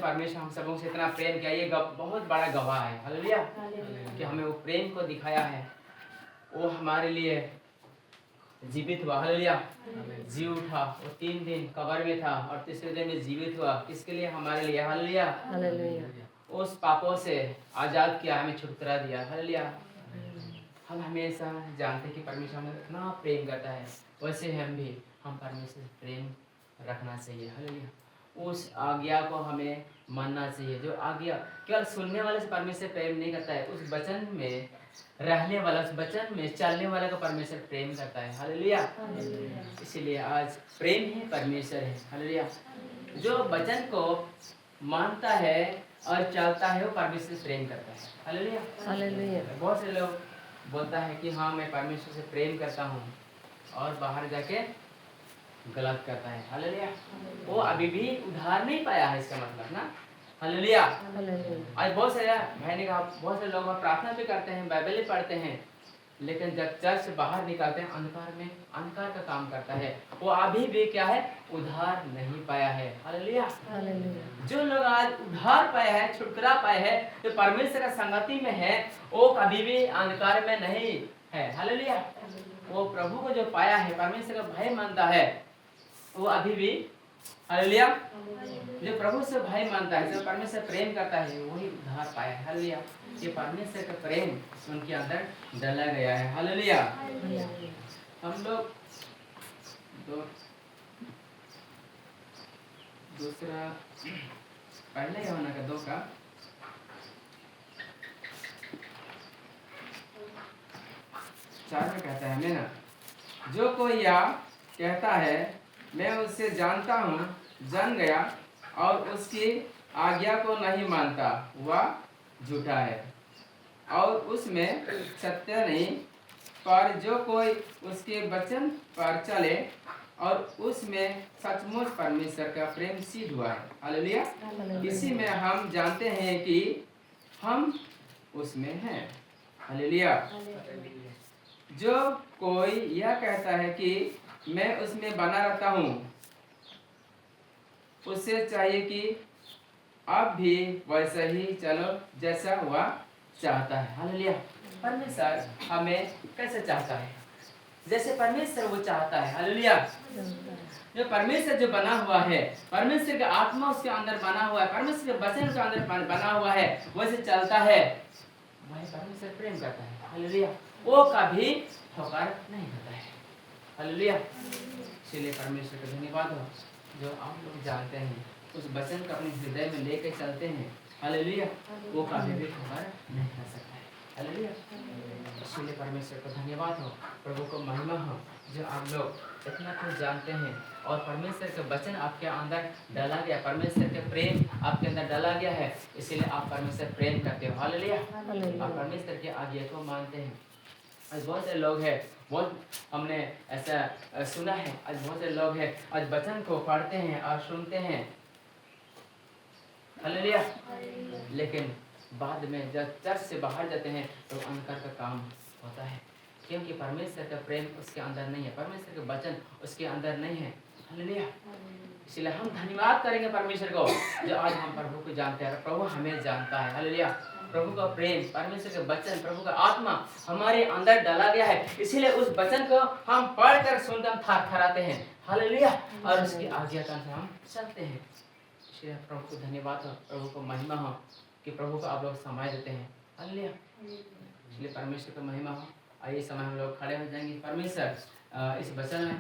परमेश्वर हम सबों से इतना प्रेम किया, ये बहुत बड़ा गवाह है। हालेलुया कि हमें वो प्रेम को दिखाया है। वो हमारे लिए जीवित हुआ। हालेलुया जी उठा। वो 3 दिन कब्र में था और तीसरे दिन में जीवित हुआ। किसके लिए? हमारे लिए। हालेलुया उस पापों से आजाद किया, हमें छुटकारा दिया। हालेलुया हम हमेशा जानते हैं कि परमेश्वर हमें इतना प्रेम करता है, वैसे हम परमेश्वर से प्रेम रखना चाहिए। हालेलुया उस आज्ञा को हमें मानना चाहिए। जो आज्ञा केवल सुनने वाले से परमेश्वर प्रेम नहीं करता है, उस वचन में रहने वाला, उस वचन में चलने वाले को परमेश्वर प्रेम करता है। हालेलुया इसीलिए आज प्रेम ही परमेश्वर है। हालेलुया जो वचन को मानता है और चलता है वो परमेश्वर से प्रेम करता है। हालेलुया बहुत से लोग बोलता है कि हाँ मैं परमेश्वर से प्रेम करता हूँ और बाहर जाके गलत करता है। हालेलुया वो अभी भी उद्धार नहीं पाया है, इसका मतलब ना। हालेलुया आज बहुत सारे भाई ने कहा, बहुत सारे लोग प्रार्थना भी करते हैं, बाइबल भी पढ़ते हैं, लेकिन जब चर्च से बाहर निकलते हैं अंधकार में अंधकार का काम करता है। वो अभी भी क्या है? उद्धार नहीं पाया है। हालेलुया जो लोग आज उद्धार पाए हैं, छुटकारा पाए हैं, जो परमेश्वर का संगति में है, वो कभी भी अंधकार में नहीं है। हालेलुया वो प्रभु को जो पाया है, परमेश्वर का भय मानता है, वो अभी भी हालेलुया जो प्रभु से भय मानता है, जो परमेश्वर प्रेम करता है, वही उद्धार पाया है। हालेलुया ये परमेश्वर का प्रेम उनके अंदर डाला गया है। हालेलुया हम लोग दूसरा पहले यूहन्ना का 2 का 4 में कहता है हमें ना, जो कोई यह कहता है मैं उससे जानता हूँ, जान गया और उसकी आज्ञा को नहीं मानता, वह झूठा है और उसमें सत्य नहीं। पर जो कोई उसके वचन पर चले और उसमें सचमुच परमेश्वर का प्रेम सिद्ध हुआ है। हालेलुया इसी में हम जानते हैं कि हम उसमें हैं। हालेलुया जो कोई यह कहता है कि मैं उसमें बना रहता हूँ, उससे चाहिए कि अब भी वैसा ही चलो जैसा वह चाहता है। हालेलुया परमेश्वर हमें कैसे चाहता है? जैसे परमेश्वर वो चाहता है। हालेलुया जो परमेश्वर जो बना हुआ है, परमेश्वर का आत्मा उसके अंदर बना हुआ है, परमेश्वर के वचन उसके अंदर बना हुआ है, वैसे चलता है, वही परमेश्वर प्रेम करता है। हालेलुया वो कभी ठोकर नहीं खाता है। हालेलुया इसलिए परमेश्वर का धन्यवाद हो जो आप लोग जानते हैं, उस वचन को अपने हृदय में लेकर चलते हैं। हालेलुया वो कभी भी ठोकर नहीं खा सकता है। हालेलुया इसलिए परमेश्वर को धन्यवाद हो, प्रभु को महिमा हो जो आप लोग इतना कुछ जानते हैं और परमेश्वर का वचन आपके अंदर डाला गया, परमेश्वर के प्रेम आपके अंदर डाला गया है, इसीलिए आप परमेश्वर प्रेम करते हो। हालेलुया आप परमेश्वर की आज्ञा को मानते हैं। आज बहुत से लोग हैं, बहुत हमने ऐसा सुना है, आज बहुत से लोग हैं आज वचन को पढ़ते हैं और सुनते हैं। हालेलुया लेकिन बाद में जब चर्च से बाहर जाते हैं तो अंधकार का काम होता है, क्योंकि परमेश्वर का प्रेम उसके अंदर नहीं है, परमेश्वर का वचन उसके अंदर नहीं है। हालेलुया इसलिए हम धन्यवाद करेंगे परमेश्वर को जो आज हम प्रभु को जानते हैं, प्रभु हमें जानता है। हालेलुया प्रभु का प्रेम, परमेश्वर का वचन, प्रभु का आत्मा हमारे अंदर डाला गया है, इसीलिए उस वचन को हम पढ़कर सुनकर हम थरथराते हैं। हालेलुया और उसकी आज्ञा का हम चलते हैं। इसलिए प्रभु को धन्यवाद हो, प्रभु को महिमा हो कि प्रभु को आप लोग समय देते हैं। हालेलुया इसलिए परमेश्वर का महिमा हो। आइए समय हम लोग खड़े हो जाएंगे। परमेश्वर इस वचन में